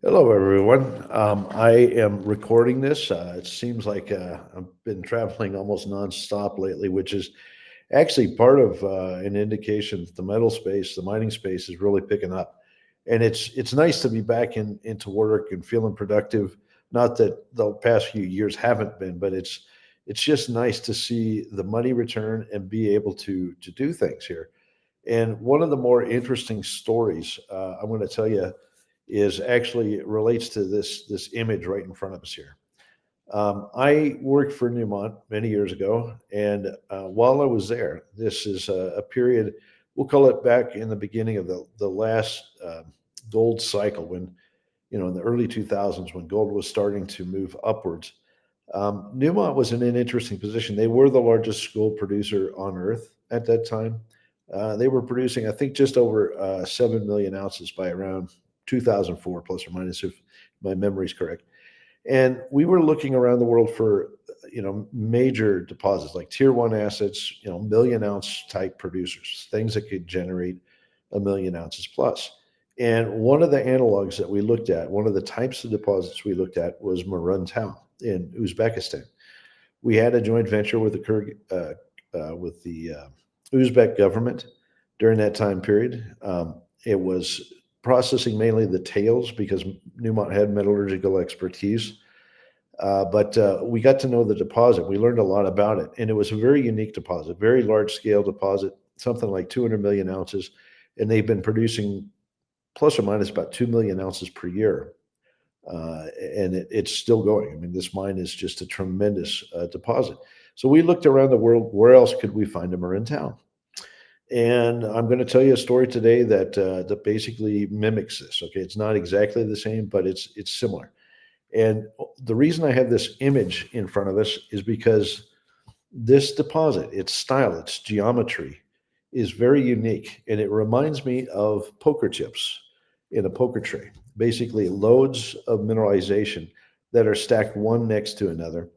Hello, everyone. I am recording this. It seems like I've been traveling almost nonstop lately, which is actually part of an indication that the metal space, the mining space, is really picking up. And it's nice to be back into work and feeling productive. Not that the past few years haven't been, but it's just nice to see the money return and be able to do things here. And one of the more interesting stories I'm going to tell you is actually relates to this image right in front of us here. I worked for Newmont many years ago, and while I was there, this is a period we'll call it back in the beginning of the last gold cycle when in the early 2000s when gold was starting to move upwards. Newmont was in an interesting position. They were the largest gold producer on Earth at that time. They were producing, I think, just over 7 million ounces by around 2004, plus or minus, if my memory is correct. And we were looking around the world for, major deposits like tier one assets, million ounce type producers, things that could generate a million ounces plus. And one of the analogs that we looked at, one of the types of deposits we looked at was Maruntal in Uzbekistan. We had a joint venture with the Uzbek government during that time period. It was processing mainly the tails because Newmont had metallurgical expertise. But we got to know the deposit. We learned a lot about it, and it was a very unique deposit, very large scale deposit, something like 200 million ounces, and they've been producing plus or minus about 2 million ounces per year. And it's still going. I mean, this mine is just a tremendous deposit. So we looked around the world. Where else could we find them in town? And I'm going to tell you a story today that basically mimics this. Okay, it's not exactly the same, but it's similar. And the reason I have this image in front of us is because this deposit, its style, its geometry is very unique. And it reminds me of poker chips in a poker tray, basically loads of mineralization that are stacked one next to another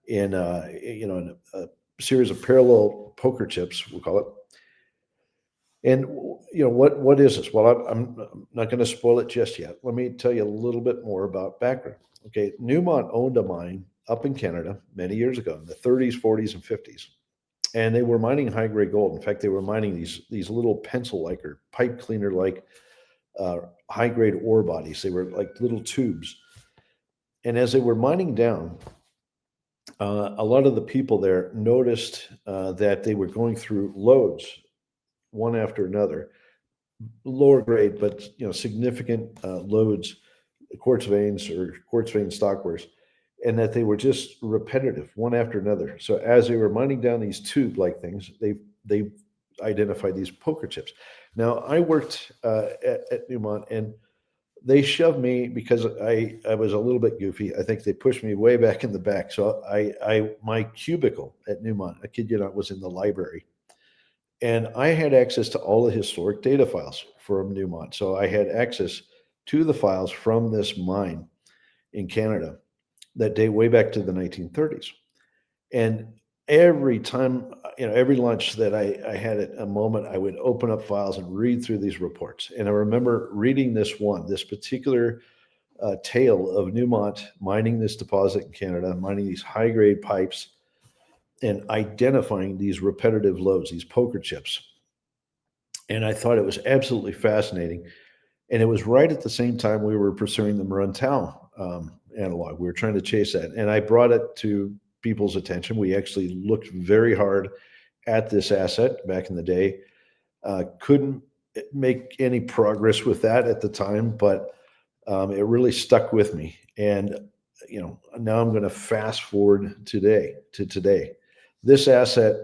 in a series of parallel poker chips, we'll call it. And what is this? Well, I'm not going to spoil it just yet. Let me tell you a little bit more about background. Okay, Newmont owned a mine up in Canada many years ago in the 30s, 40s, and 50s, and they were mining high grade gold. In fact, they were mining these little pencil like or pipe cleaner like high grade ore bodies. They were like little tubes, and as they were mining down, a lot of the people there noticed that they were going through lodes one after another, lower grade, but significant loads, quartz veins or quartz vein stockware, and that they were just repetitive, one after another. So as they were mining down these tube-like things, they identified these poker chips. Now I worked at Newmont, and they shoved me because I was a little bit goofy. I think they pushed me way back in the back. So I my cubicle at Newmont, I kid you not, was in the library, and I had access to all the historic data files from Newmont. So I had access to the files from this mine in Canada that date way back to the 1930s. And every time, every lunch that I had at a moment, I would open up files and read through these reports. And I remember reading this particular tale of Newmont mining this deposit in Canada, mining these high grade pipes and identifying these repetitive loads, these poker chips. And I thought it was absolutely fascinating. And it was right at the same time we were pursuing the Maruntal analog. We were trying to chase that. And I brought it to people's attention. We actually looked very hard at this asset back in the day. Couldn't make any progress with that at the time, but it really stuck with me. And, now I'm going to fast forward to today. This asset,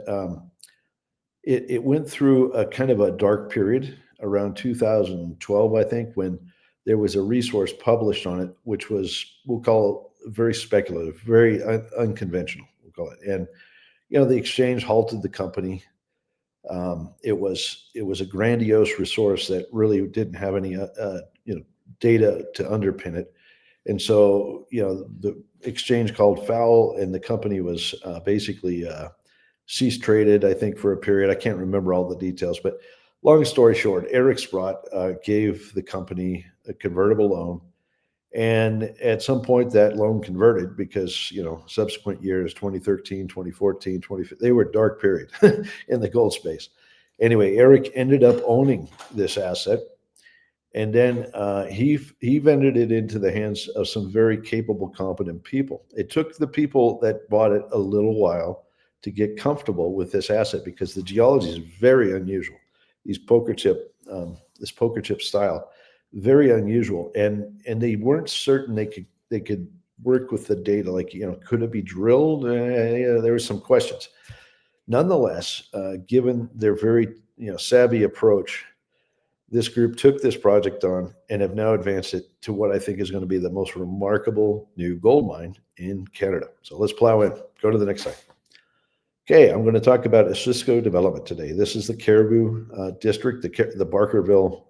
it went through a kind of a dark period around 2012, I think, when there was a resource published on it, which was, we'll call it very speculative, very unconventional, we'll call it. And, the exchange halted the company. It was a grandiose resource that really didn't have any, data to underpin it. And so, the exchange called foul, and the company was basically ceased traded, I think, for a period. I can't remember all the details, but long story short, Eric Sprott gave the company a convertible loan, And at some point, that loan converted because, subsequent years, 2013, 2014, 20, they were a dark period in the gold space. Anyway, Eric ended up owning this asset, and then he vended it into the hands of some very capable, competent people. It took the people that bought it a little while to get comfortable with this asset because the geology is very unusual. This poker chip style, very unusual, and they weren't certain they could work with the data. Like, could it be drilled? There were some questions. Nonetheless, given their very savvy approach, this group took this project on and have now advanced it to what I think is going to be the most remarkable new gold mine in Canada. So let's plow in. Go to the next slide. Okay, I'm going to talk about Osisko development today. This is the Caribou district, the Barkerville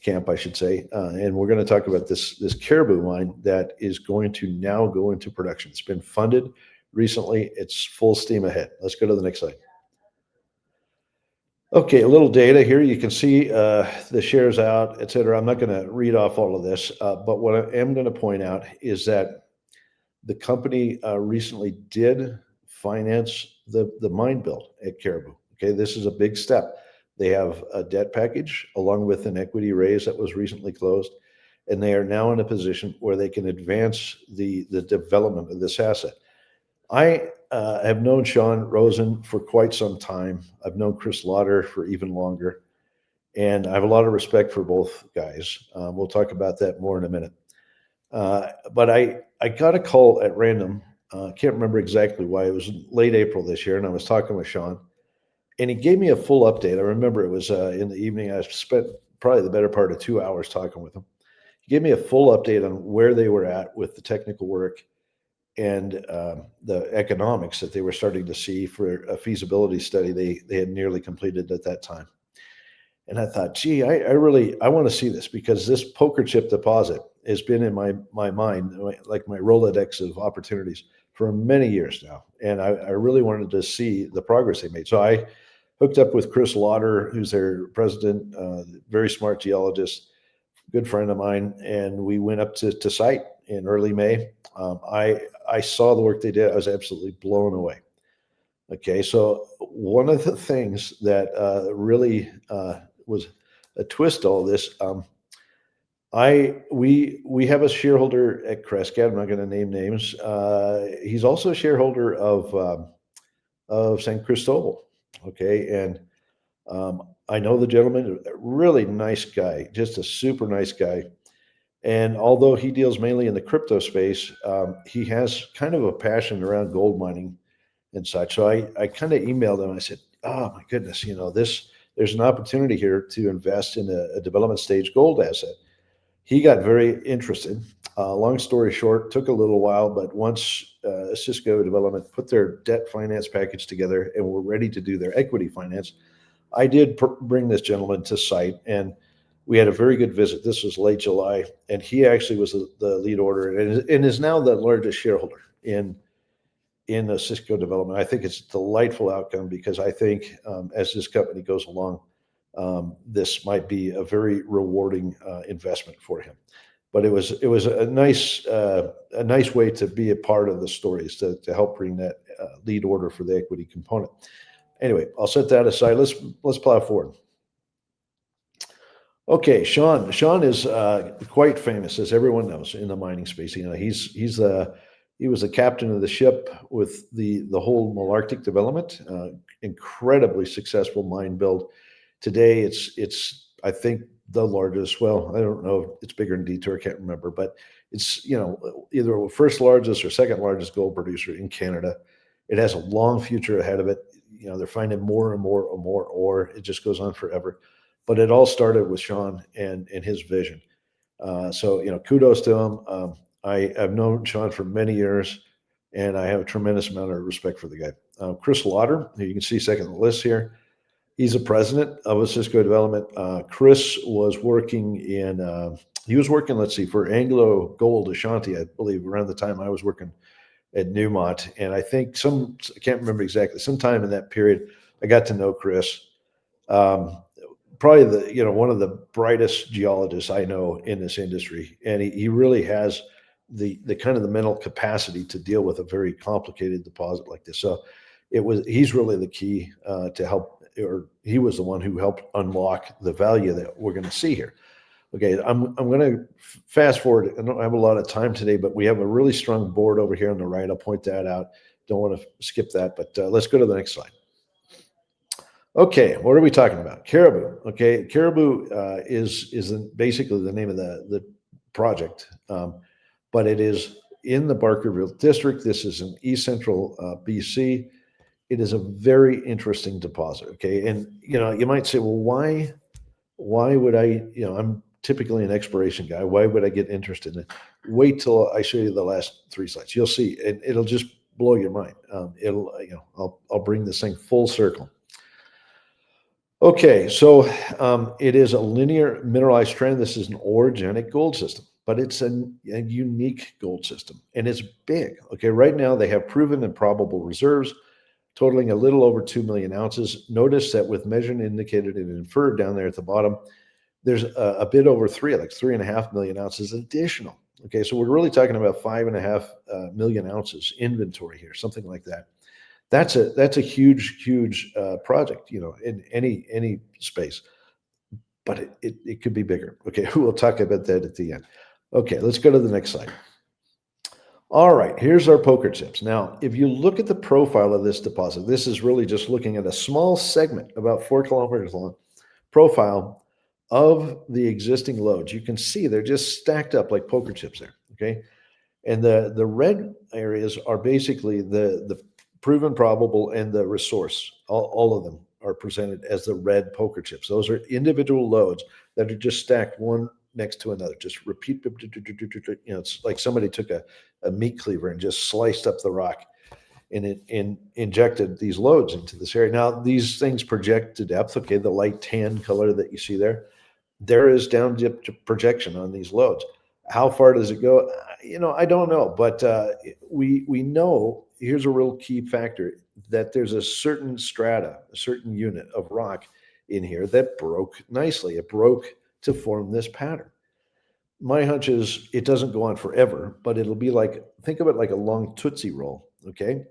camp, I should say, and we're going to talk about this Caribou mine that is going to now go into production. It's been funded recently. It's full steam ahead. Let's go to the next slide. Okay, a little data here. You can see the shares out, et cetera. I'm not going to read off all of this, but what I am going to point out is that the company recently did finance the mine build at Caribou. Okay, this is a big step. They have a debt package along with an equity raise that was recently closed, and they are now in a position where they can advance the development of this asset. I have known Sean Rosen for quite some time. I've known Chris Lauder for even longer, and I have a lot of respect for both guys. We'll talk about that more in a minute. But I got a call at random. Can't remember exactly why. It was late April this year, and I was talking with Sean, and he gave me a full update. I remember it was in the evening. I spent probably the better part of 2 hours talking with him. He gave me a full update on where they were at with the technical work and the economics that they were starting to see for a feasibility study they had nearly completed at that time. And I thought, gee, I really want to see this because this poker chip deposit has been in my mind, like my Rolodex of opportunities for many years now. And I really wanted to see the progress they made. So I hooked up with Chris Lauder, who's their president, very smart geologist, good friend of mine, and we went up to site in early May. I saw the work they did. I was absolutely blown away. Okay, so one of the things that really was a twist to all this, we have a shareholder at Crescat. I'm not going to name names. He's also a shareholder of San Cristobal. Okay, and I know the gentleman, a really nice guy, just a super nice guy. And although he deals mainly in the crypto space, he has kind of a passion around gold mining and such. So I kind of emailed him. I said, "Oh my goodness, there's an opportunity here to invest in a development stage gold asset." He got very interested. Long story short, took a little while, but once Cisco Development put their debt finance package together and were ready to do their equity finance, I did bring this gentleman to site, and we had a very good visit. This was late July, and he actually was the lead order and is now the largest shareholder in the Cisco development. I think it's a delightful outcome because I think as this company goes along, this might be a very rewarding investment for him. But it was a nice way to be a part of the stories to help bring that lead order for the equity component. Anyway, I'll set that aside. Let's plow forward. Okay, Sean. Sean is quite famous, as everyone knows, in the mining space. He was the captain of the ship with the whole Malartic development. Incredibly successful mine build. Today, it's I think the largest. Well, I don't know if it's bigger than Detour. I can't remember, but it's either first largest or second largest gold producer in Canada. It has a long future ahead of it. They're finding more and more and more ore. It just goes on forever. But it all started with Sean and his vision. So kudos to him. I've known Sean for many years, and I have a tremendous amount of respect for the guy. Chris Lauder, who you can see second on the list here, he's the president of Osisko Development. Chris was working let's see, for Anglo Gold Ashanti, I believe, around the time I was working at Newmont. And I think I can't remember exactly, sometime in that period, I got to know Chris. probably one of the brightest geologists I know in this industry, and he really has the kind of the mental capacity to deal with a very complicated deposit like this. So he's really the key to help, or he was the one who helped unlock the value that we're going to see here. Okay, I'm going to fast forward. I don't have a lot of time today, but we have a really strong board over here on the right. I'll point that out. Don't want to skip that, but let's go to the next slide. Okay, what are we talking about? Caribou. Okay, Caribou is basically the name of the project, but it is in the Barkerville district. This is in East Central BC. It is a very interesting deposit. Okay, and you might say, well, why would I? I'm typically an exploration guy. Why would I get interested in it? Wait till I show you the last 3 slides. You'll see, and it'll just blow your mind. I'll bring this thing full circle. Okay, so it is a linear mineralized trend. This is an orogenic gold system, but it's a unique gold system, and it's big. Okay, right now they have proven and probable reserves totaling a little over 2 million ounces. Notice that with measured, indicated, and inferred down there at the bottom, there's a bit over 3.5 million ounces additional. Okay, so we're really talking about 5.5 million ounces inventory here, something like that. That's a huge project, in any space, but it could be bigger. Okay, we'll talk about that at the end. Okay, let's go to the next slide. All right, here's our poker chips. Now, if you look at the profile of this deposit, this is really just looking at a small segment, about 4 kilometers long, profile of the existing lodes. You can see they're just stacked up like poker chips there. Okay, and the red areas are basically the proven, probable, and the resource. All of them are presented as the red poker chips. Those are individual lodes that are just stacked one next to another. Just repeat. It's like somebody took a meat cleaver and just sliced up the rock and injected these lodes into this area. Now, these things project to depth. Okay, the light tan color that you see there is down dip projection on these lodes. How far does it go? I don't know, but we know, here's a real key factor, that there's a certain strata, a certain unit of rock in here that broke nicely. It broke to form this pattern. My hunch is it doesn't go on forever, but it'll be like, think of it like a long Tootsie Roll, okay?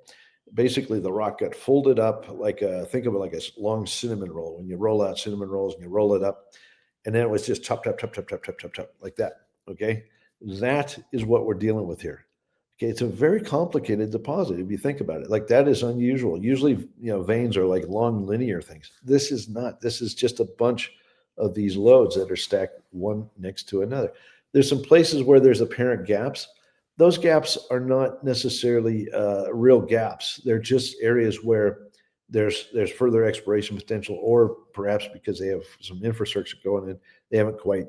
Basically, the rock got folded up think of it like a long cinnamon roll. When you roll out cinnamon rolls and you roll it up, and then it was just chop, like that, okay? That is what we're dealing with here. Okay, it's a very complicated deposit if you think about it. Like, that is unusual. Usually, veins are like long linear things. This is not. This is just a bunch of these lodes that are stacked one next to another. There's some places where there's apparent gaps. Those gaps are not necessarily real gaps. They're just areas where there's further exploration potential, or perhaps because they have some infrastructure going in, they haven't quite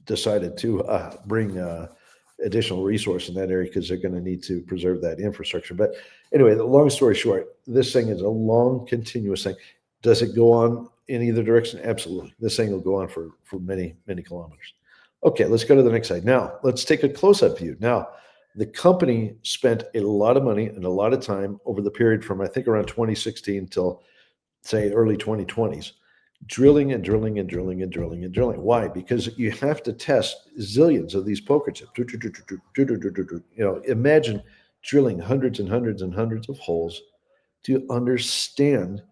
decided to bring additional resource in that area because they're going to need to preserve that infrastructure. But anyway, the long story short, this thing is a long, continuous thing. Does it go on in either direction? Absolutely. This thing will go on for many, many kilometers. Okay, let's go to the next slide. Now, let's take a close-up view. Now, the company spent a lot of money and a lot of time over the period from, I think, around 2016 till, say, early 2020s, drilling and drilling and drilling and drilling and drilling. Why? Because you have to test zillions of these poker chips. Imagine drilling hundreds and hundreds and hundreds of holes to understand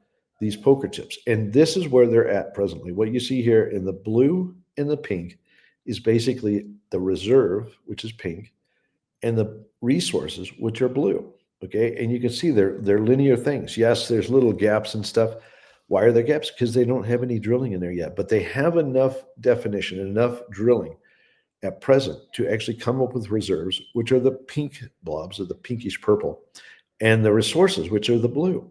these poker chips. And this is where they're at presently. What you see here in the blue and the pink is basically the reserve, which is pink, and the resources, which are blue. Okay, and you can see they're linear things. Yes, there's little gaps and stuff. Why are there gaps? Because they don't have any drilling in there yet, but they have enough definition, enough drilling at present to actually come up with reserves, which are the pink blobs, or the pinkish purple, and the resources, which are the blue.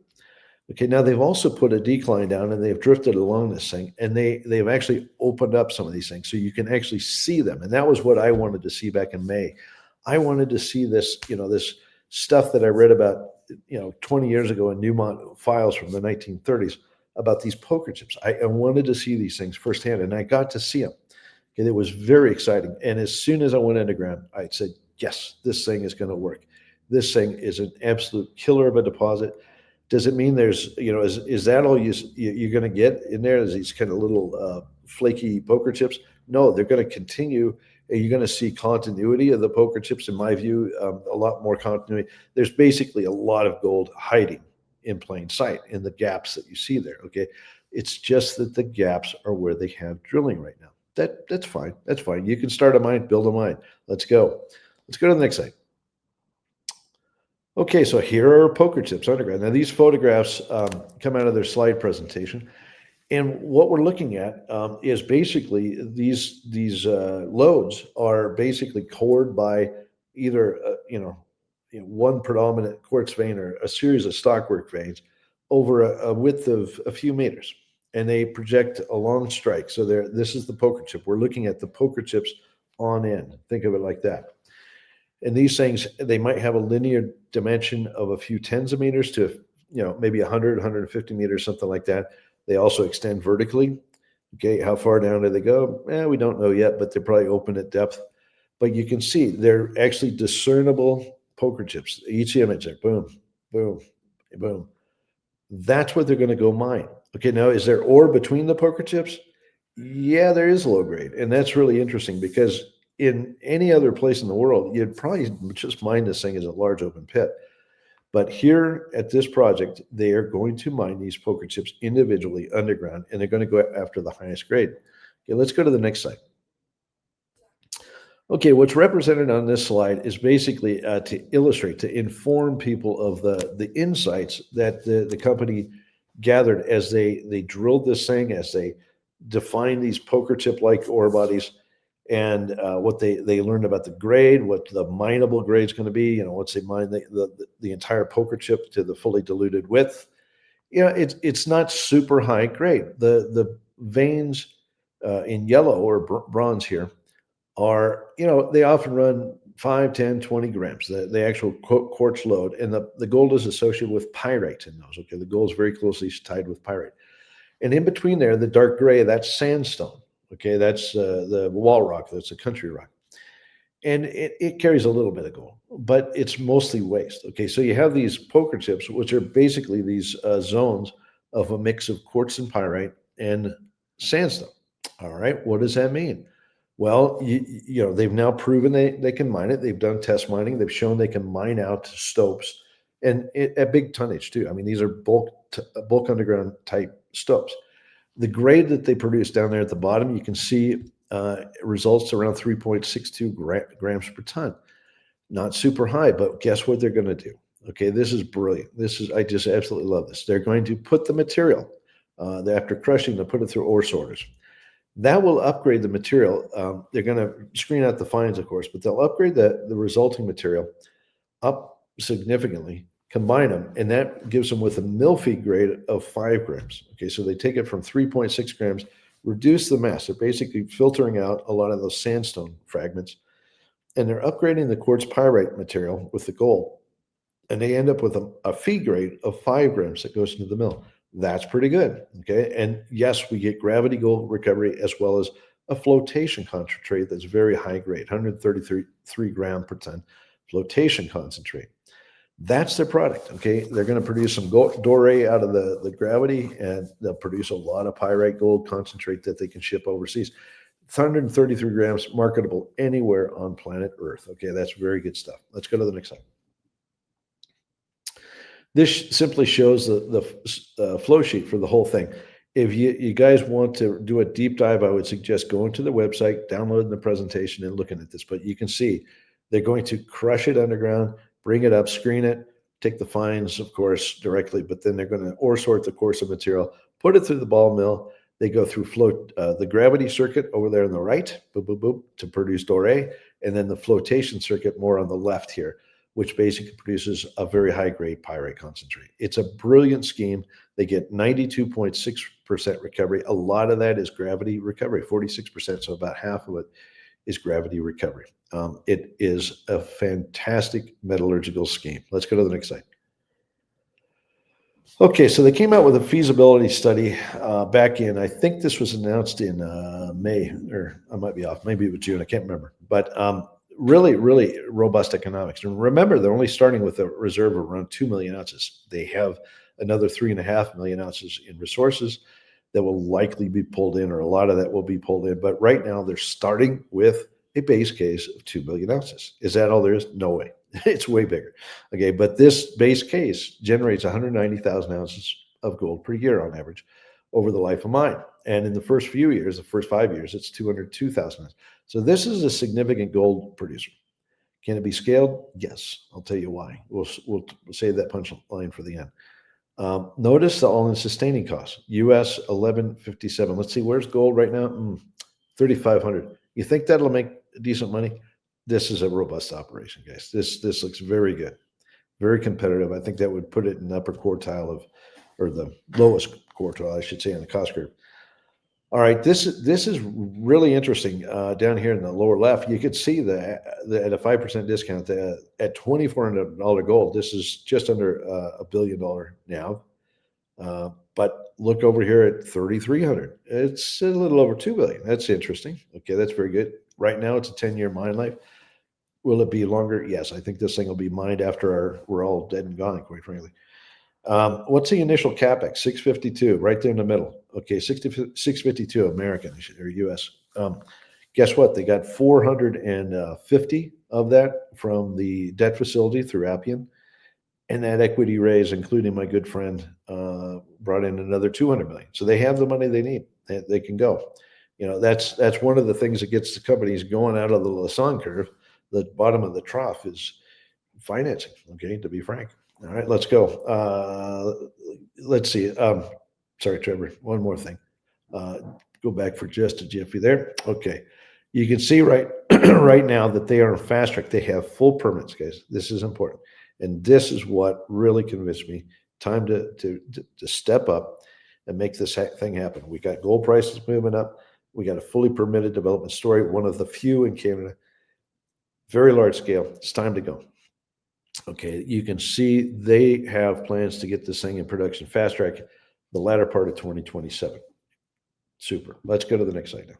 Okay, now they've also put a decline down and they've drifted along this thing, and they've actually opened up some of these things so you can actually see them. And that was what I wanted to see back in May. I wanted to see this, this stuff that I read about, 20 years ago in Newmont files from the 1930s about these poker chips. I wanted to see these things firsthand, and I got to see them. Okay, it was very exciting. And as soon as I went underground, I said, yes, this thing is going to work. This thing is an absolute killer of a deposit. Does it mean there's, is that all you're going to get in there? Is these kind of little flaky poker chips? No, they're going to continue. And you're going to see continuity of the poker chips, in my view, a lot more continuity. There's basically a lot of gold hiding in plain sight in the gaps that you see there. Okay. It's just that the gaps are where they have drilling right now. That's fine. That's fine. You can start a mine, build a mine. Let's go. Let's go to the next slide. Okay, so here are poker chips underground. Now these photographs come out of their slide presentation, and what we're looking at is basically these lodes are basically cored by either one predominant quartz vein or a series of stockwork veins over a width of a few meters, and they project a long strike. So this is the poker chip. We're looking at the poker chips on end. Think of it like that. And these things, they might have a linear dimension of a few tens of meters to, maybe 100, 150 meters, something like that. They also extend vertically. Okay, how far down do they go? We don't know yet, but they're probably open at depth. But you can see they're actually discernible poker chips. Each image there, boom, boom, boom. That's what they're going to go mine. Okay, now is there ore between the poker chips? Yeah, there is low grade. And that's really interesting because in any other place in the world, you'd probably just mine this thing as a large open pit. But here at this project, they are going to mine these poker chips individually underground, and they're going to go after the highest grade. Okay, let's go to the next slide. Okay, what's represented on this slide is basically to illustrate, to inform people of the insights that the company gathered as they drilled this thing, as they defined these poker chip-like ore bodies, and what they learned about the grade, what the mineable grade is going to be. Once they mine the entire poker chip to the fully diluted width, it's not super high grade. The veins in yellow or bronze here are, they often run 5, 10, 20 grams, the actual quartz load, and the gold is associated with pyrite in those. Okay, the gold is very closely tied with pyrite, and in between there, the dark gray, that's sandstone. Okay, that's the wall rock. That's a country rock. And it carries a little bit of gold, but it's mostly waste. Okay, so you have these poker chips, which are basically these zones of a mix of quartz and pyrite and sandstone. All right, what does that mean? Well, they've now proven they can mine it. They've done test mining. They've shown they can mine out stopes, and at big tonnage too. I mean, these are bulk underground type stopes. The grade that they produce down there at the bottom, you can see results around 3.62 grams per ton. Not super high, but guess what they're going to do? Okay, this is brilliant. I just absolutely love this. They're going to put the material, after crushing, they'll put it through ore sorters. That will upgrade the material. They're going to screen out the fines, of course, but they'll upgrade the resulting material up significantly, combine them, and that gives them with a mill feed grade of 5 grams. Okay, so they take it from 3.6 grams, reduce the mass. They're basically filtering out a lot of those sandstone fragments, and they're upgrading the quartz pyrite material with the gold, and they end up with a feed grade of 5 grams that goes into the mill. That's pretty good. Okay, and yes, we get gravity gold recovery as well as a flotation concentrate that's very high grade, 133 gram per ton flotation concentrate. That's their product. Okay, they're going to produce some doré out of the gravity, and they'll produce a lot of pyrite gold concentrate that they can ship overseas. 133 grams, marketable anywhere on planet Earth. Okay, that's very good stuff. Let's go to the next slide. This simply shows the flow sheet for the whole thing. If you guys want to do a deep dive, I would suggest going to the website, downloading the presentation, and looking at this. But you can see they're going to crush it underground, bring it up, screen it, take the fines, of course, directly, but then they're going to ore sort the coarser material, put it through the ball mill. They go through the gravity circuit over there on the right, boop, boop, boop, to produce doré, and then the flotation circuit more on the left here, which basically produces a very high-grade pyrite concentrate. It's a brilliant scheme. They get 92.6% recovery. A lot of that is gravity recovery, 46%, so about half of it is gravity recovery. It is a fantastic metallurgical scheme. Let's go to the next slide. Okay, so they came out with a feasibility study back in, I think this was announced in May, or I might be off, maybe it was June, I can't remember. But really, really robust economics. And remember, they're only starting with a reserve of around 2 million ounces. They have another 3.5 million ounces in resources that will likely be pulled in, or a lot of that will be pulled in. But right now, they're starting with a base case of 2 million ounces. Is that all there is? No way. It's way bigger. Okay, but this base case generates 190,000 ounces of gold per year on average over the life of mine. And in the first few years, the first 5 years, it's 202,000 ounces. So this is a significant gold producer. Can it be scaled? Yes. I'll tell you why. We'll save that punchline for the end. Notice the all-in sustaining costs. US 1157. Let's see, where's gold right now? 3,500. You think that'll make decent money? This is a robust operation, guys. This looks very good, very competitive. I think that would put it in the upper quartile of, or the lowest quartile, I should say, on the cost curve. All right, this is really interesting. Down here in the lower left, you could see that at a 5% discount, at $2,400 gold, this is just under $1 billion now. But look over here at 3,300. It's a little over 2 billion. That's interesting. Okay, that's very good. Right now, it's a 10-year mine life. Will it be longer? Yes, I think this thing will be mined after we're all dead and gone, quite frankly. What's the initial capex? 652, right there in the middle. Okay, 652 American or US. Guess what? They got 450 of that from the debt facility through Appian, and that equity raise, including my good friend, brought in another 200 million. So they have the money they need. They can go. That's one of the things that gets the companies going out of the Lassonde curve. The bottom of the trough is financing. Okay, to be frank. All right, let's go. Let's see. Sorry, Trevor. One more thing. Go back for just a jiffy there. Okay. You can see right now that they are fast track. They have full permits, guys. This is important. And this is what really convinced me. Time to step up and make this thing happen. We got gold prices moving up. We got a fully permitted development story, one of the few in Canada. Very large scale. It's time to go. Okay, you can see they have plans to get this thing in production fast track the latter part of 2027. Super. Let's go to the next slide now.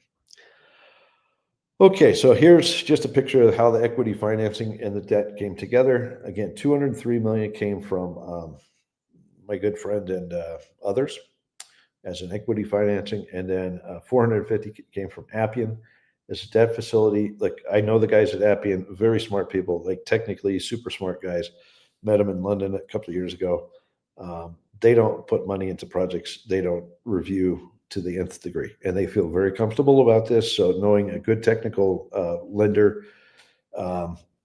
Okay, so here's just a picture of how the equity financing and the debt came together. Again, 203 million came from my good friend and others as an equity financing, and then 450 came from Appian. It's a debt facility. Like, I know the guys at Appian, very smart people, like technically super smart guys. Met them in London a couple of years ago. They don't put money into projects they don't review to the nth degree, and they feel very comfortable about this. So knowing a good technical lender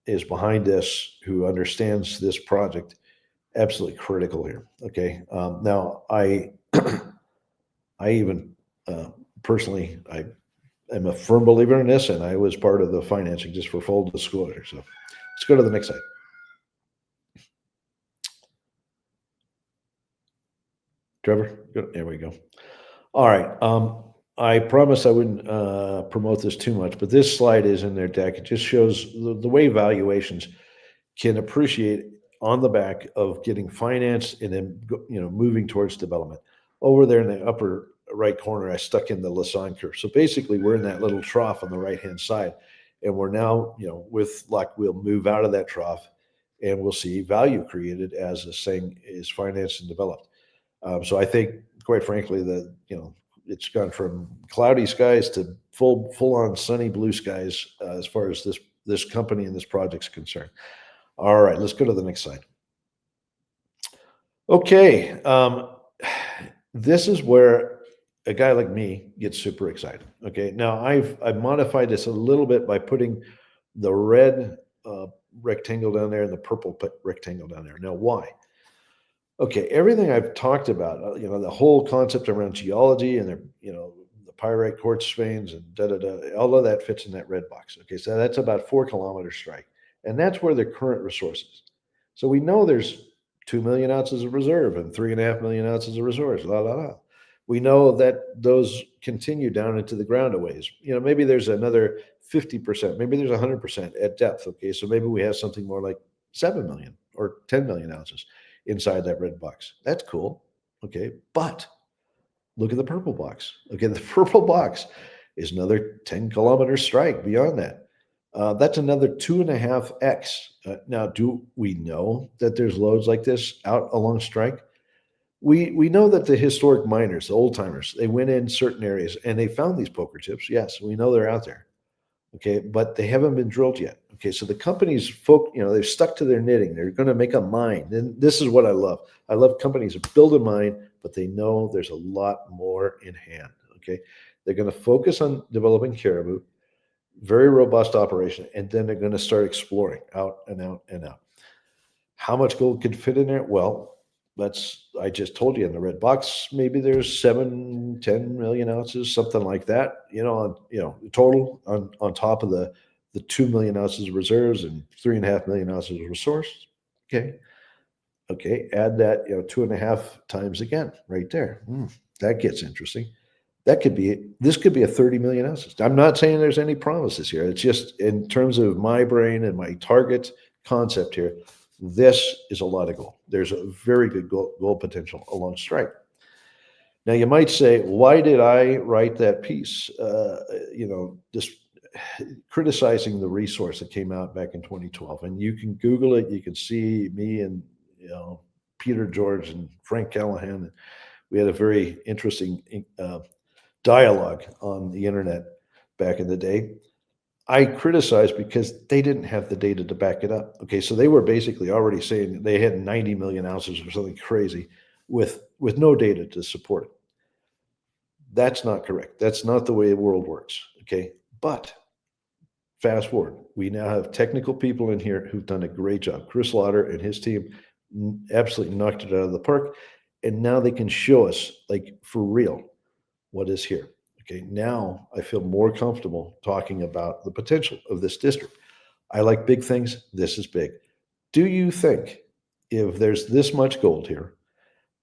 is behind this, who understands this project, absolutely critical here. Okay. Now I even personally, I'm a firm believer in this, and I was part of the financing, just for full disclosure. So let's go to the next slide. Trevor, there we go. All right. I promised I wouldn't promote this too much, but this slide is in their deck. It just shows the way valuations can appreciate on the back of getting financed and then moving towards development. Over there in the upper right corner, I stuck in the Lassonde curve. So basically, we're in that little trough on the right-hand side, and we're now, with luck, we'll move out of that trough, and we'll see value created as this thing is financed and developed. So I think, quite frankly, that it's gone from cloudy skies to full-on sunny blue skies as far as this company and this project's concerned. All right, let's go to the next slide. Okay, this is where a guy like me gets super excited. Okay, now I've modified this a little bit by putting the red rectangle down there and the purple rectangle down there. Now, why? Okay, everything I've talked about, the whole concept around geology and the pyrite quartz veins and all of that fits in that red box. Okay, so that's about 4 kilometer strike, and that's where the current resources. So we know there's 2 million ounces of reserve and 3.5 million ounces of resource. We know that those continue down into the ground a ways. Maybe there's another 50%, maybe there's 100% at depth. Okay, so maybe we have something more like 7 million or 10 million ounces inside that red box. That's cool. Okay, but look at the purple box. Okay, the purple box is another 10 kilometer strike beyond that. That's another 2.5x. Now, do we know that there's lodes like this out along strike? We know that the historic miners, the old timers, they went in certain areas and they found these poker chips. Yes, we know they're out there. Okay, but they haven't been drilled yet. Okay, so the companies, they've stuck to their knitting. They're going to make a mine, and this is what I love. I love companies that build a mine, but they know there's a lot more in hand. Okay, they're going to focus on developing caribou, very robust operation, and then they're going to start exploring out and out and out. How much gold could fit in there? Well, that's I just told you in the red box. Maybe there's 7, 10 million ounces, something like that. Total on top of the 2 million ounces of reserves and 3.5 million ounces of resource. Okay, okay. Add that 2.5 times again, right there. That gets interesting. This could be a 30 million ounces. I'm not saying there's any promises here. It's just in terms of my brain and my target concept here, this is a lot of gold. There's a very good gold potential along strike. Now you might say, why did I write that piece? Just criticizing the resource that came out back in 2012, and you can Google it. You can see me and Peter George and Frank Callahan. We had a very interesting dialogue on the internet back in the day. I criticized because they didn't have the data to back it up. Okay, so they were basically already saying they had 90 million ounces or something crazy with no data to support it. That's not correct. That's not the way the world works. Okay, but fast forward, we now have technical people in here who've done a great job. Chris Lauder and his team absolutely knocked it out of the park, and now they can show us, like, for real, what is here. Okay, now I feel more comfortable talking about the potential of this district. I like big things. This is big. Do you think if there's this much gold here,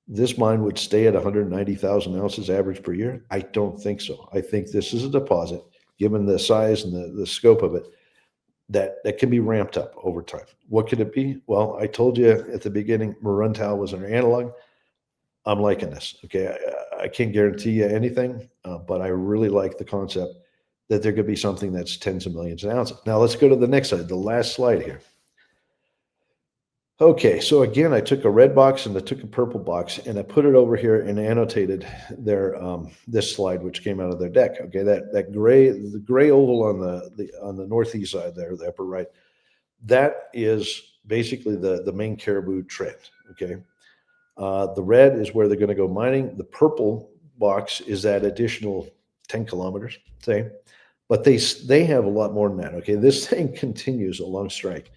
this mine would stay at 190,000 ounces average per year? I don't think so. I think this is a deposit, given the size and the scope of it, that can be ramped up over time. What could it be? Well, I told you at the beginning, Maruntal was an analog. I'm liking this. Okay, I can't guarantee you anything, but I really like the concept that there could be something that's tens of millions of ounces. Now let's go to the next slide, the last slide here. Okay, so again, I took a red box and I took a purple box and I put it over here and annotated their this slide, which came out of their deck. Okay, the gray oval on the northeast side there, the upper right, that is basically the main caribou trend. Okay, the red is where they're going to go mining. The purple box is that additional 10 kilometers, say, but they have a lot more than that. Okay, this thing continues along strike.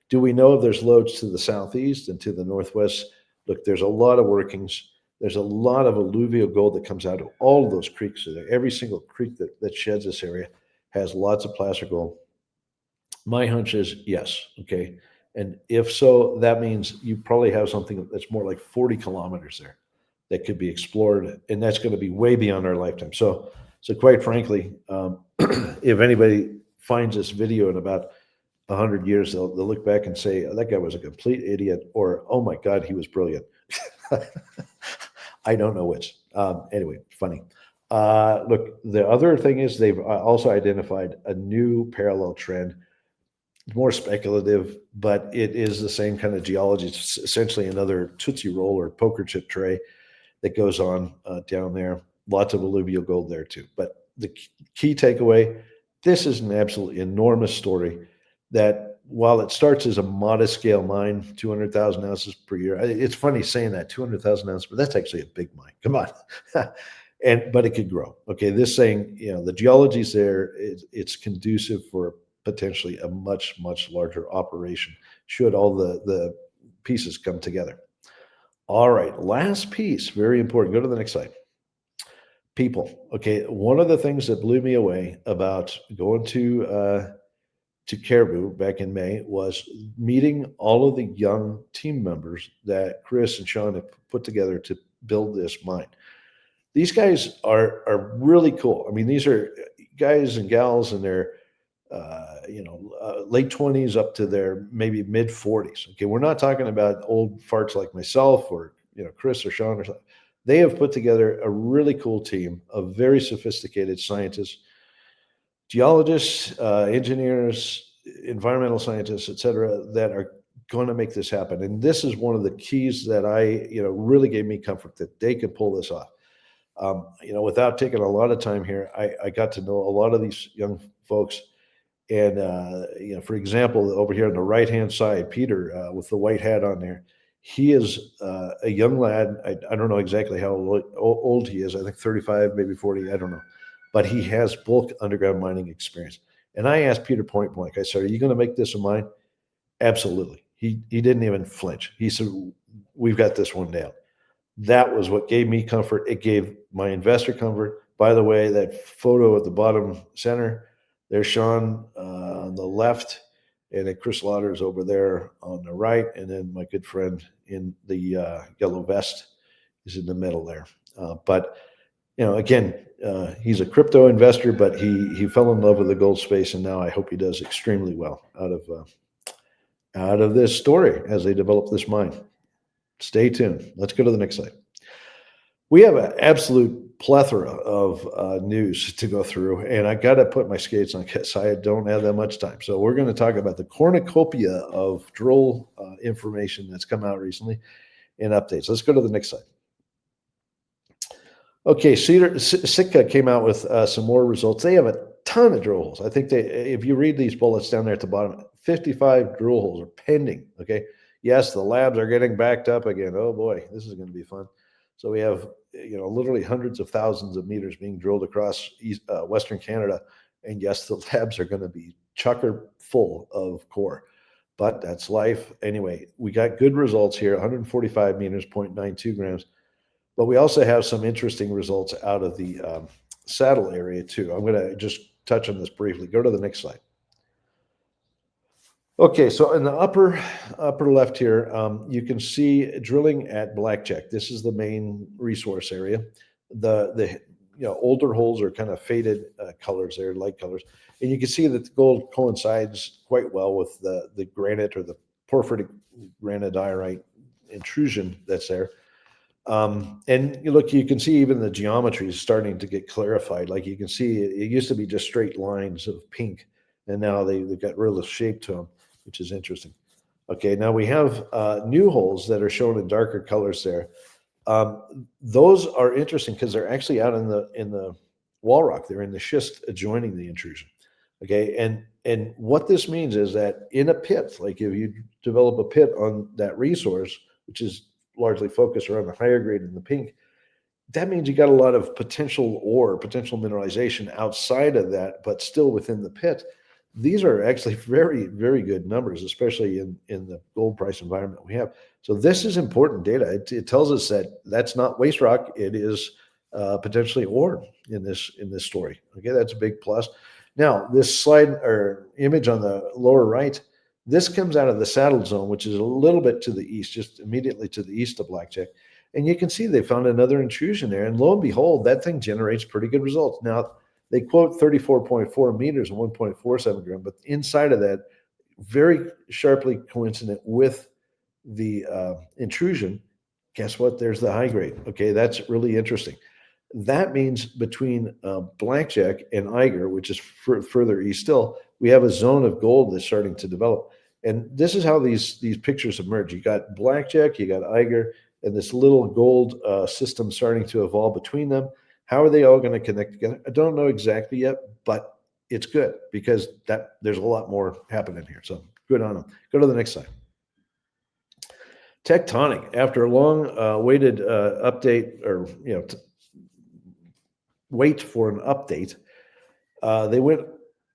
Do we know if there's loads to the southeast and to the northwest? Look, there's a lot of workings. There's a lot of alluvial gold that comes out of all of those creeks. Every single creek that sheds this area has lots of placer gold. My hunch is yes. Okay. And if so, that means you probably have something that's more like 40 kilometers there that could be explored. And that's going to be way beyond our lifetime. So quite frankly, if anybody finds this video in about 100 years, they'll look back and say, oh, that guy was a complete idiot, or, oh my God, he was brilliant. I don't know which. Anyway, funny. Look, the other thing is they've also identified a new parallel trend. It's more speculative, but it is the same kind of geology. It's essentially another Tootsie Roll or poker chip tray that goes on down there. Lots of alluvial gold there too. But the key takeaway, this is an absolutely enormous story that while it starts as a modest scale mine, 200,000 ounces per year, it's funny saying that 200,000 ounces, but that's actually a big mine. Come on. But it could grow. Okay. This saying, the geology's there. It's conducive for potentially a much, much larger operation should all the pieces come together. All right. Last piece, very important. Go to the next slide. People. Okay. One of the things that blew me away about going to Caribou back in May was meeting all of the young team members that Chris and Sean have put together to build this mine. These guys are really cool. I mean, these are guys and gals in their late 20s up to their maybe mid 40s. Okay, we're not talking about old farts like myself or Chris or Sean or something. They have put together a really cool team of very sophisticated scientists, geologists, engineers, environmental scientists, et cetera, that are going to make this happen. And this is one of the keys that really gave me comfort that they could pull this off. Without taking a lot of time here, I got to know a lot of these young folks. And, for example, over here on the right-hand side, Peter, with the white hat on there, he is a young lad. I don't know exactly how old he is. I think 35, maybe 40. I don't know. But he has bulk underground mining experience. And I asked Peter point blank, I said, are you going to make this a mine? Absolutely. He didn't even flinch. He said, we've got this one down. That was what gave me comfort. It gave my investor comfort. By the way, that photo at the bottom center, there's Sean on the left, and then Chris Lauder's over there on the right, and then my good friend in the yellow vest is in the middle there. But again, he's a crypto investor, but he fell in love with the gold space, and now I hope he does extremely well out of this story as they develop this mine. Stay tuned. Let's go to the next slide. We have an absolute plethora of news to go through, and I got to put my skates on because I don't have that much time. So we're going to talk about the cornucopia of drill information that's come out recently and updates. Let's go to the next slide. Okay, Sitka came out with some more results. They have a ton of drill holes. I think if you read these bullets down there at the bottom, 55 drill holes are pending. Okay, yes, the labs are getting backed up again. Oh boy, this is going to be fun. So we have literally hundreds of thousands of meters being drilled across Western Canada, and yes, the labs are going to be chocker full of core, but that's life. Anyway, we got good results here: 145 meters, 0.92 grams. But we also have some interesting results out of the saddle area too. I'm going to just touch on this briefly. Go to the next slide. Okay, so in the upper left here, you can see drilling at Blackjack. This is the main resource area. The older holes are kind of faded colors there, light colors, and you can see that the gold coincides quite well with the granite or the porphyritic granodiorite intrusion that's there. And you can see even the geometry is starting to get clarified. Like you can see, it used to be just straight lines of pink, and now they've got real shape to them, which is interesting. Okay, now we have new holes that are shown in darker colors there. Those are interesting because they're actually out in the wall rock. They're in the schist adjoining the intrusion. Okay, and what this means is that in a pit, like if you develop a pit on that resource, which is largely focused around the higher grade in the pink, that means you got a lot of potential ore, potential mineralization outside of that, but still within the pit. These are actually very, very good numbers, especially in the gold price environment we have. So this is important data. It tells us that that's not waste rock. It is potentially ore in this story. Okay, that's a big plus. Now, this slide or image on the lower right, this comes out of the saddle zone, which is a little bit to the east, just immediately to the east of Blackjack. And you can see they found another intrusion there. And lo and behold, that thing generates pretty good results. Now, they quote 34.4 meters and 1.47 gram, but inside of that, very sharply coincident with the intrusion, guess what? There's the high grade. Okay, that's really interesting. That means between Blackjack and Eiger, which is further east still, we have a zone of gold that's starting to develop. And this is how these pictures emerge. You got Blackjack, you got Eiger, and this little gold system starting to evolve between them. How are they all going to connect together? I don't know exactly yet, but it's good because there's a lot more happening here. So good on them. Go to the next slide. Tectonic, after a long waited update or wait for an update, they went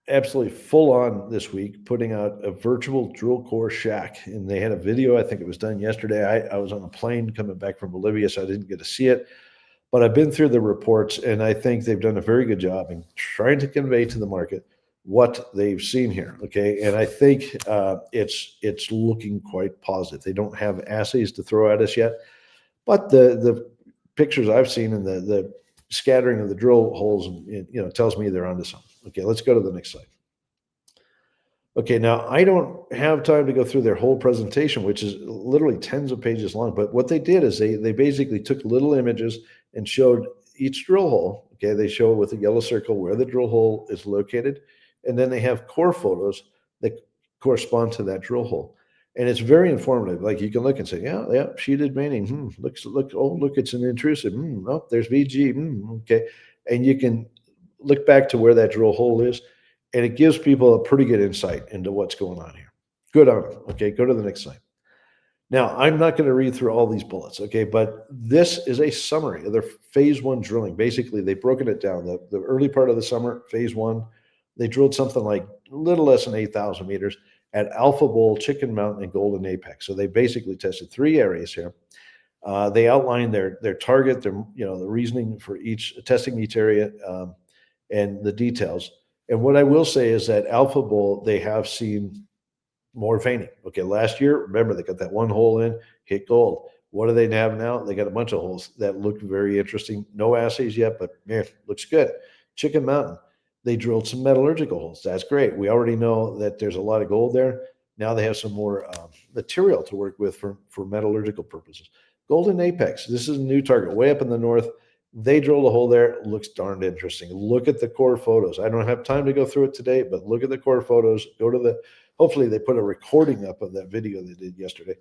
absolutely full on this week, putting out a virtual drill core shack. And they had a video, I think it was done yesterday. I was on a plane coming back from Bolivia, so I didn't get to see it. But I've been through the reports, and I think they've done a very good job in trying to convey to the market what they've seen here. Okay, and I think it's looking quite positive. They don't have assays to throw at us yet, but the pictures I've seen and the scattering of the drill holes, tells me they're onto something. Okay, let's go to the next slide. Okay, now I don't have time to go through their whole presentation, which is literally tens of pages long, but what they did is they basically took little images and showed each drill hole. Okay, they show with a yellow circle where the drill hole is located, and then they have core photos that correspond to that drill hole. And it's very informative. Like you can look and say, yeah, yeah, sheeted veining. Look, it's an intrusive. Oh, there's VG. Okay. And you can look back to where that drill hole is, and it gives people a pretty good insight into what's going on here. Good on them. Okay. Go to the next slide. Now, I'm not going to read through all these bullets, okay, but this is a summary of their phase one drilling. Basically, they've broken it down. The early part of the summer, phase one, they drilled something like a little less than 8,000 meters at Alpha Bowl, Chicken Mountain, and Golden Apex. So they basically tested three areas here. They outlined their target, the reasoning for each testing each area, and the details. And what I will say is that Alpha Bowl, they have seen more veining. Okay, last year, remember they got that one hole in, hit gold. What do they have now? They got a bunch of holes that look very interesting. No assays yet, but man, looks good. Chicken Mountain, they drilled some metallurgical holes. That's great. We already know that there's a lot of gold there. Now they have some more material to work with for metallurgical purposes. Golden Apex, this is a new target way up in the north. They drilled a hole there. Looks darned interesting. Look at the core photos. I don't have time to go through it today, but look at the core photos. Go to the Hopefully they put a recording up of that video they did yesterday,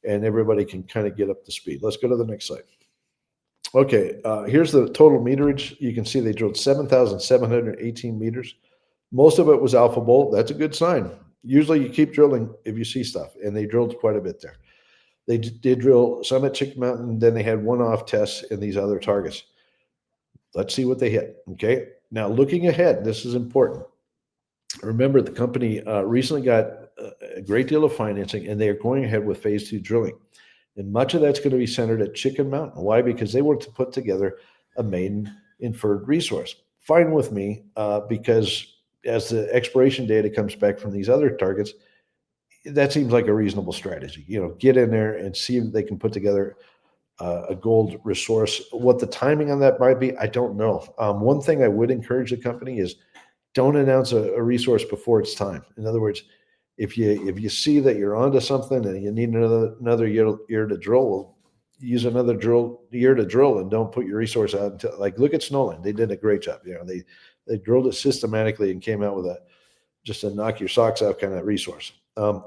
and everybody can kind of get up to speed. Let's go to the next slide. Okay, here's the total meterage. You can see they drilled 7,718 meters. Most of it was Alpha Bolt. That's a good sign. Usually you keep drilling if you see stuff, and they drilled quite a bit there. They did drill some at Chicken Mountain, then they had one-off tests in these other targets. Let's see what they hit, okay? Now, looking ahead, this is important. Remember, the company recently got a great deal of financing, and they are going ahead with phase two drilling. And much of that's going to be centered at Chicken Mountain. Why? Because they want to put together a maiden inferred resource. Fine with me, because as the exploration data comes back from these other targets, that seems like a reasonable strategy. Get in there and see if they can put together a gold resource. What the timing on that might be, I don't know. One thing I would encourage the company is don't announce a resource before it's time. In other words, if you see that you're onto something and you need another year to drill, well, use another year to drill, and don't put your resource out until, like, look at Snowline. They did a great job. They drilled it systematically and came out with just a knock your socks off kind of resource.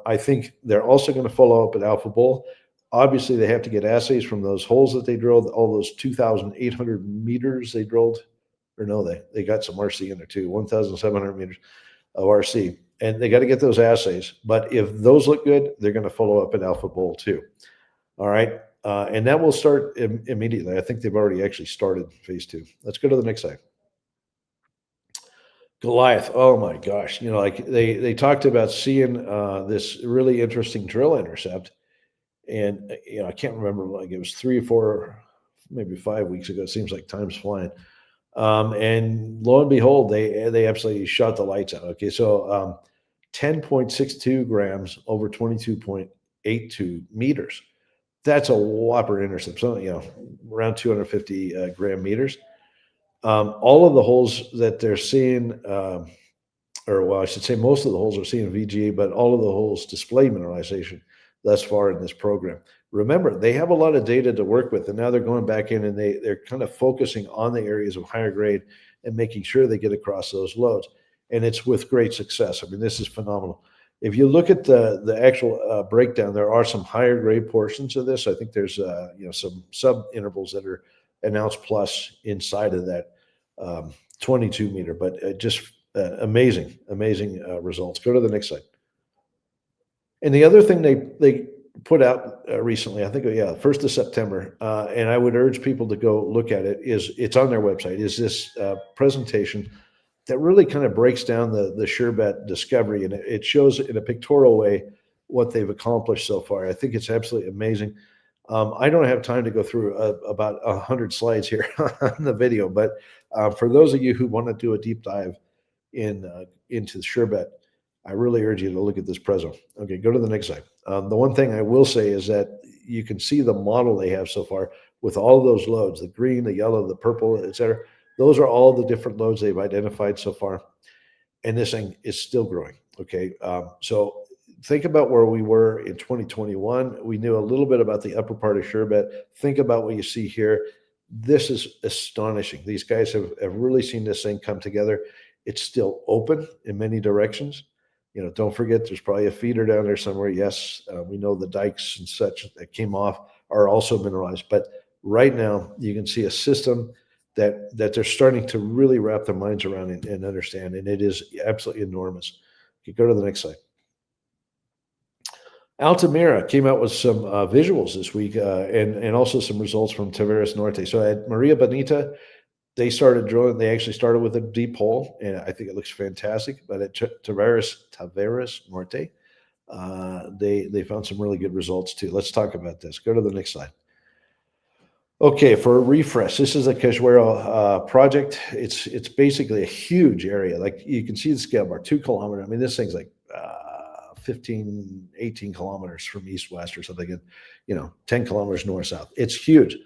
I think they're also going to follow up at Alpha Bowl. Obviously, they have to get assays from those holes that they drilled, all those 2,800 meters they drilled. Or no, they got some RC in there too, 1,700 meters of RC. And they got to get those assays. But if those look good, they're going to follow up at Alpha Bowl too. All right. And that will start immediately. I think they've already actually started phase two. Let's go to the next slide. Goliath. Oh my gosh. Like they talked about seeing this really interesting drill intercept. And, I can't remember, like it was 3 or 4, maybe 5 weeks ago. It seems like time's flying. And lo and behold, they absolutely shot the lights out. Okay, so 10.62 grams over 22.82 meters. That's a whopper intercept. So around 250 gram meters. All of the holes that they're seeing, or well, I should say most of the holes are seeing VGA, but all of the holes display mineralization thus far in this program. Remember, they have a lot of data to work with, and now they're going back in and they're kind of focusing on the areas of higher grade and making sure they get across those loads. And it's with great success. I mean, this is phenomenal. If you look at the actual breakdown, there are some higher grade portions of this. I think there's some sub intervals that are announced plus inside of that 22 meter, but just amazing results. Go to the next slide. And the other thing they put out recently, I think, yeah, 1st of September, and I would urge people to go look at it, it's on their website, is this presentation that really kind of breaks down the Sherbet discovery, and it shows in a pictorial way what they've accomplished so far. I think it's absolutely amazing. I don't have time to go through about 100 slides here on the video, but for those of you who want to do a deep dive into the Sherbet, I really urge you to look at this preso. Okay, go to the next slide. The one thing I will say is that you can see the model they have so far with all those loads, the green, the yellow, the purple, et cetera. Those are all the different loads they've identified so far. And this thing is still growing. Okay, so think about where we were in 2021. We knew a little bit about the upper part of Sherbet. Think about what you see here. This is astonishing. These guys have really seen this thing come together. It's still open in many directions. Don't forget there's probably a feeder down there somewhere. Yes, we know the dikes and such that came off are also mineralized, but right now you can see a system that they're starting to really wrap their minds around and understand, and it is absolutely enormous. You go to the next slide. Altamira came out with some visuals this week, and also some results from Tavares Norte. So at Maria Bonita, they started drilling. They actually started with a deep hole, and I think it looks fantastic. But at Tavares Norte, they found some really good results too. Let's talk about this. Go to the next slide. Okay, for a refresh, this is a Cajuero project. It's basically a huge area. Like you can see the scale bar, 2 kilometers. I mean, this thing's like 15, 18 kilometers from east-west or something, and 10 kilometers north-south. It's huge.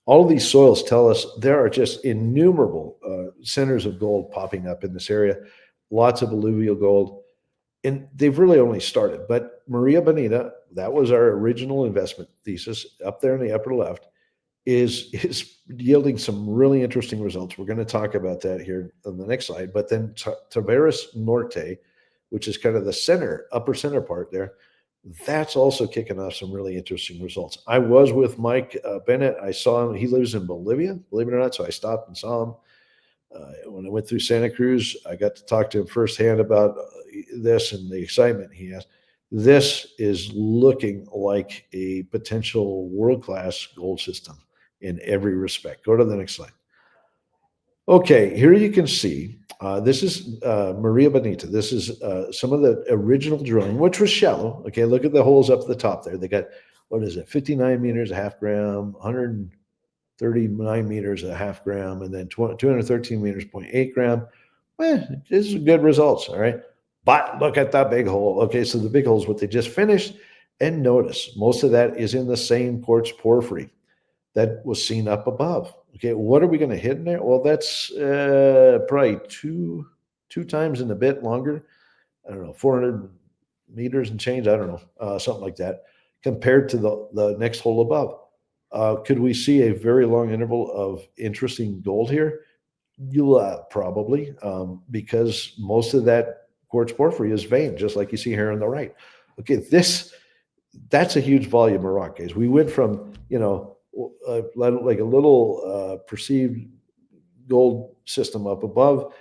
All of these soils tell us there are just innumerable centers of gold popping up in this area, lots of alluvial gold, and they've really only started. But Maria Bonita, that was our original investment thesis up there in the upper left, is yielding some really interesting results. We're going to talk about that here on the next slide. But then Tavares Norte, which is kind of the upper center part there, that's also kicking off some really interesting results. I was with Mike Bennett. I saw him. He lives in Bolivia, believe it or not. So I stopped and saw him. When I went through Santa Cruz, I got to talk to him firsthand about this and the excitement he has. This is looking like a potential world-class gold system in every respect. Go to the next slide. Okay, here you can see, this is Maria Bonita. This is some of the original drilling, which was shallow. Okay, look at the holes up at the top there. They got, 59 meters, a half gram, 139 meters, a half gram, and then 213 meters, 0.8 gram. This is good results, all right? But look at that big hole. Okay, so the big hole is what they just finished. And notice, most of that is in the same quartz porphyry that was seen up above. Okay, what are we going to hit in there? Well, that's probably two times and a bit longer. I don't know, 400 meters and change. I don't know, something like that, compared to the next hole above. Could we see a very long interval of interesting gold here? You'll probably, because most of that quartz porphyry is vein, just like you see here on the right. Okay, that's a huge volume of rock, guys. We went from like a little perceived gold system up above,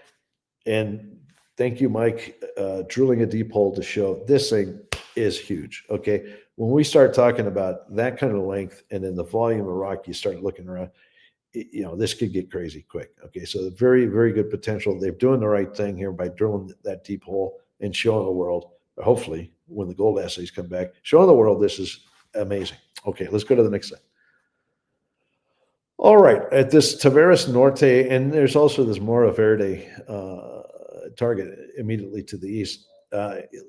and thank you, Mike, drilling a deep hole to show this thing is huge. Okay, when we start talking about that kind of length and then the volume of rock, you start looking around. This could get crazy quick. Okay, so very, very good potential. They're doing the right thing here by drilling that deep hole and showing the world, hopefully, when the gold assays come back, showing the world this is amazing. Okay, let's go to the next slide. All right, at this Tavares Norte, and there's also this Mora Verde target immediately to the east.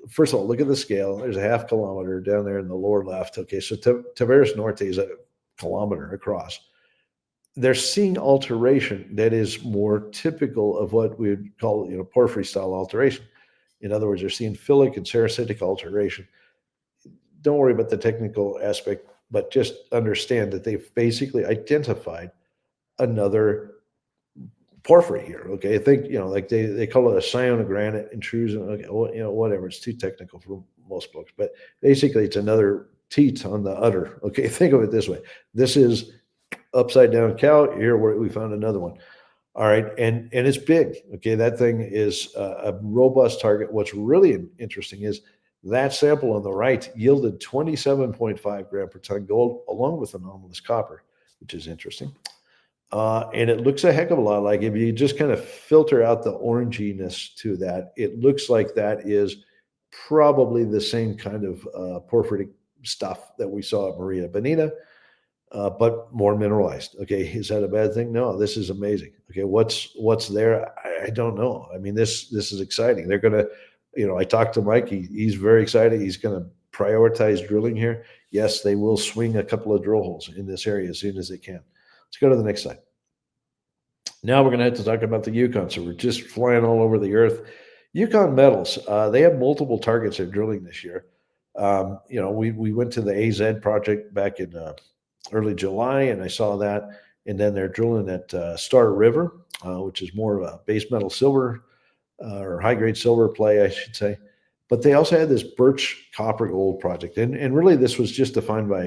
First of all, look at the scale. There's a half kilometer down there in the lower left. Okay, so Tavares Norte is a kilometer across. They're seeing alteration that is more typical of what we would call, porphyry style alteration. In other words, they're seeing phyllic and sericitic alteration. Don't worry about the technical aspect, but just understand that they've basically identified another porphyry here. Okay, I think like they call it a cyanogranite intrusion. Okay, whatever. It's too technical for most folks, but basically it's another teat on the udder. Okay, think of it this way. This is upside down cow. Here we found another one. All right, and it's big. Okay, that thing is a robust target. What's really interesting is that sample on the right yielded 27.5 gram per ton gold, along with anomalous copper, which is interesting. And it looks a heck of a lot like, if you just kind of filter out the oranginess to that, it looks like that is probably the same kind of porphyritic stuff that we saw at Maria Bonita, but more mineralized. Okay, is that a bad thing? No, this is amazing. Okay, what's there? I don't know. I mean, this is exciting. They're gonna, I talked to Mike. He's very excited. He's gonna prioritize drilling here. Yes, they will swing a couple of drill holes in this area as soon as they can. Let's go to the next slide. Now we're going to have to talk about the Yukon. So we're just flying all over the earth. Yukon Metals, they have multiple targets they're drilling this year. We went to the AZ project back in early July, and I saw that. And then they're drilling at Star River, which is more of a base metal silver or high grade silver play, I should say. But they also had this birch copper gold project. And really, this was just defined by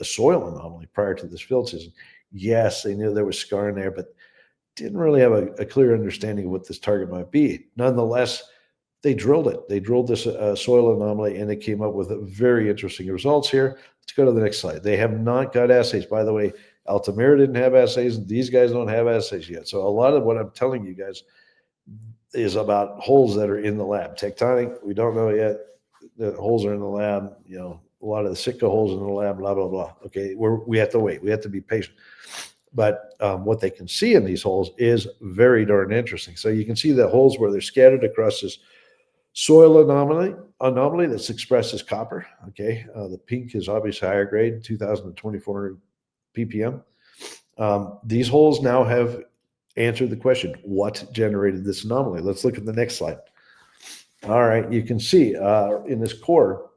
a soil anomaly prior to this field season. Yes, they knew there was scar in there, but didn't really have a clear understanding of what this target might be. Nonetheless, they drilled it. They drilled this soil anomaly, and they came up with very interesting results here. Let's go to the next slide. They have not got assays. By the way, Altamira didn't have assays, and these guys don't have assays yet. So a lot of what I'm telling you guys is about holes that are in the lab. Tectonic, we don't know yet. The holes are in the lab. A lot of the Sitka holes in the lab, blah, blah, blah. Okay, we have to wait. We have to be patient. But what they can see in these holes is very darn interesting. So you can see the holes where they're scattered across this soil anomaly that's expressed as copper. Okay, the pink is obviously higher grade, 2,000 to 2,400 ppm. These holes now have answered the question, what generated this anomaly? Let's look at the next slide. All right, you can see in this core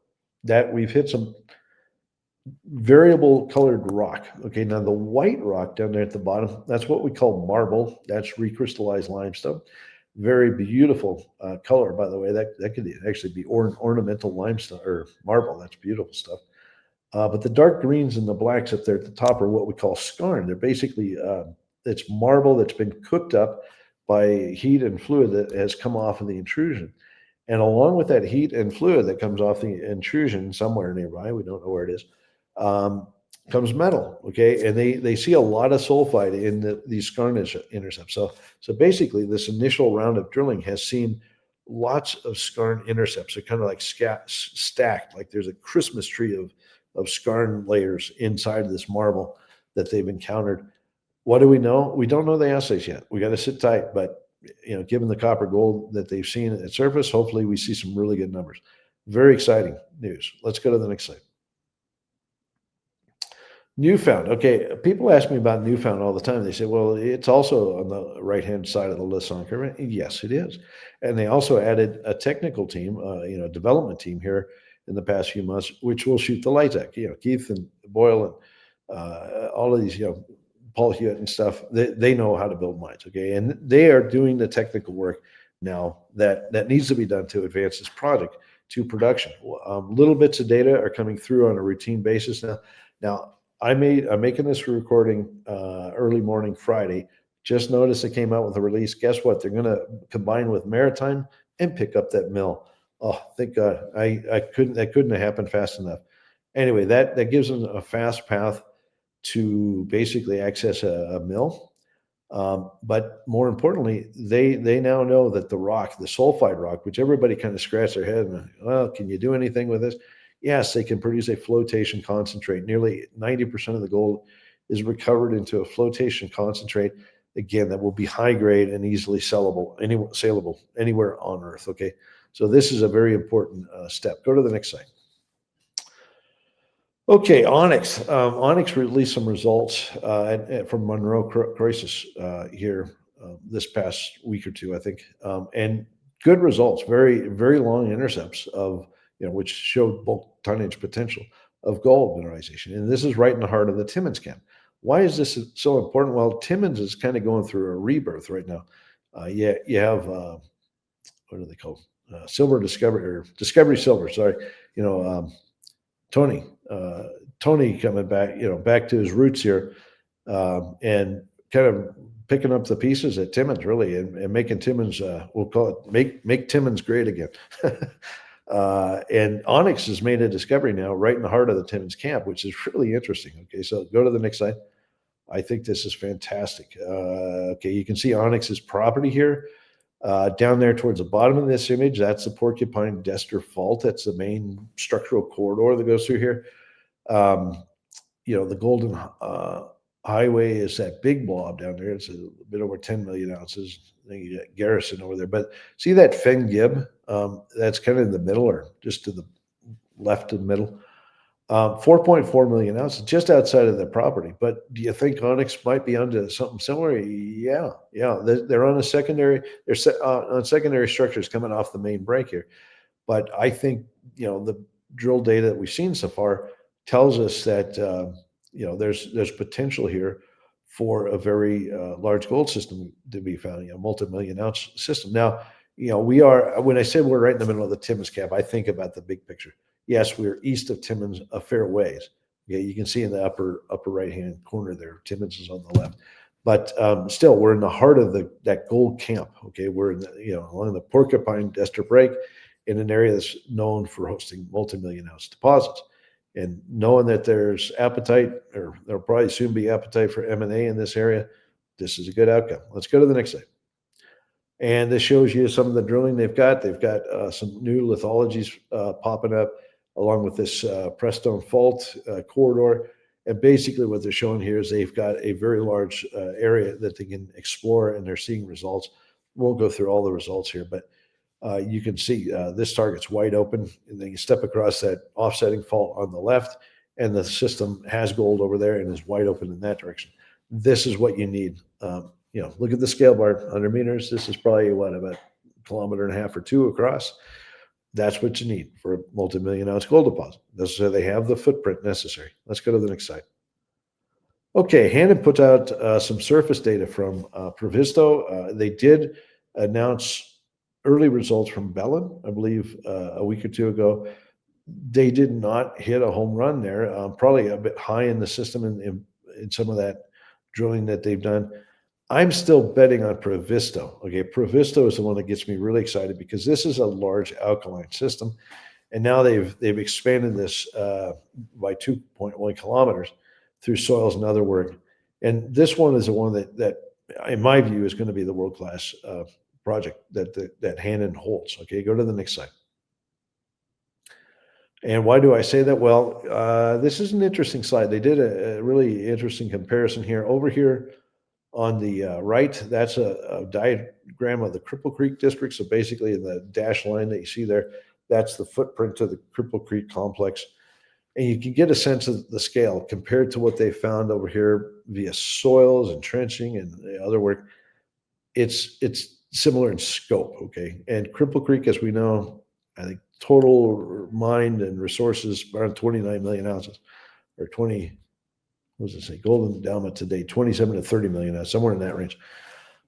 that we've hit some variable colored rock. Okay, now the white rock down there at the bottom, that's what we call marble. That's recrystallized limestone. Very beautiful color, by the way. That could actually be ornamental limestone or marble. That's beautiful stuff. But the dark greens and the blacks up there at the top are what we call skarn. They're basically it's marble that's been cooked up by heat and fluid that has come off of the intrusion. And along with that heat and fluid that comes off the intrusion somewhere nearby, we don't know where it is, comes metal. Okay, and they see a lot of sulfide in these skarn intercepts. So basically, this initial round of drilling has seen lots of skarn intercepts. They're kind of like stacked, like there's a Christmas tree of skarn layers inside of this marble that they've encountered. What do we know? We don't know the assays yet. We got to sit tight, but given the copper gold that they've seen at surface, hopefully we see some really good numbers. Very exciting news. Let's go to the next slide. Newfound. Okay, people ask me about Newfound all the time. They say, well, it's also on the right-hand side of the Lassonde curve. Yes, it is. And they also added a technical team, development team here in the past few months, which will shoot the LITAC. Keith and Boyle and all of these, Paul Hewitt and stuff, they know how to build mines, okay? And they are doing the technical work now that needs to be done to advance this project to production. Little bits of data are coming through on a routine basis now. Now, I'm making this recording early morning Friday. Just noticed it came out with a release. Guess what? They're going to combine with Maritime and pick up that mill. Oh, thank God! That couldn't have happened fast enough. Anyway, that gives them a fast path to basically access a mill. But more importantly, they now know that the sulfide rock, which everybody kind of scratched their head and, well, can you do anything with this? Yes, they can produce a flotation concentrate. Nearly 90% of the gold is recovered into a flotation concentrate. Again, that will be high grade and easily saleable anywhere on Earth. Okay, so this is a very important step. Go to the next slide. Okay, Onyx. Onyx released some results from Monroe Crisis here this past week or two, I think, and good results. Very, very long intercepts of which showed bulk tonnage potential of gold mineralization. And this is right in the heart of the Timmins camp. Why is this so important? Well, Timmins is kind of going through a rebirth right now. You have what are they called? Silver Discovery or Discovery Silver. Sorry, Tony coming back, back to his roots here, and kind of picking up the pieces at Timmins, really, and making Timmins, we'll call it make Timmins great again. And Onyx has made a discovery now right in the heart of the Timmins camp, which is really interesting. Okay, so go to the next slide. I think this is fantastic. Okay, you can see Onyx's property here. Down there towards the bottom of this image, that's the Porcupine-Dester Fault. That's the main structural corridor that goes through here. The Golden Highway is that big blob down there. It's a bit over 10 million ounces. Then you got Garrison over there. But see that Fen Gib? That's kind of in the middle or just to the left of the middle. 4.4 million ounces just outside of the property. But do you think Onyx might be onto something similar? Yeah. They're on a secondary. They're on secondary structures coming off the main break here. But I think the drill data that we've seen so far tells us that there's potential here for a very large gold system to be found. Multi-million ounce system. Now, We are, when I say we're right in the middle of the Timmins Cap, I think about the big picture. Yes, we're east of Timmins a fair ways. Yeah, you can see in the upper right hand corner there, Timmins is on the left. But still, we're in the heart of that gold camp. Okay, we're in along the Porcupine Ester Break, in an area that's known for hosting multi-million ounce deposits. And knowing that there's appetite, or there'll probably soon be appetite for M&A in this area, this is a good outcome. Let's go to the next slide. And this shows you some of the drilling they've got. They've got some new lithologies popping up along with this Prestone Fault corridor. And basically what they're showing here is they've got a very large area that they can explore, and they're seeing results. Won't go through all the results here, but you can see this target's wide open, and then you step across that offsetting fault on the left, and the system has gold over there and is wide open in that direction. This is what you need. Look at the scale bar, 100 meters. This is probably about a kilometer and a half or two across. That's what you need for a multi-million ounce gold deposit. So they have the footprint necessary. Let's go to the next slide. Okay, Hennigh put out some surface data from Provisto. They did announce early results from Bellin, I believe, a week or two ago. They did not hit a home run there, probably a bit high in the system in some of that drilling that they've done. I'm still betting on Provisto. Okay, Provisto is the one that gets me really excited because this is a large alkaline system, and now they've expanded this by 2.1 kilometers through soils and other work. And this one is the one that in my view, is going to be the world-class project that Hennigh holds. Okay, go to the next slide. And why do I say that? Well, this is an interesting slide. They did a really interesting comparison here. Over here on the right, that's a diagram of the Cripple Creek district. So basically, in the dashed line that you see there, that's the footprint of the Cripple Creek complex. And you can get a sense of the scale compared to what they found over here via soils and trenching and other work. It's similar in scope, okay? And Cripple Creek, as we know, I think total mined and resources around 29 million ounces, or 20, what does it say? Gold endowment today, 27 to 30 million ounces, somewhere in that range.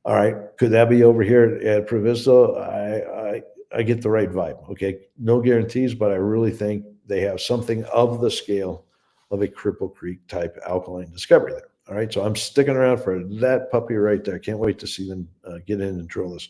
All right, could that be over here at Provisto? I get the right vibe, okay? No guarantees, but I really think they have something of the scale of a Cripple Creek type alkaline discovery there. All right, so I'm sticking around for that puppy right there. Can't wait to see them get in and drill this.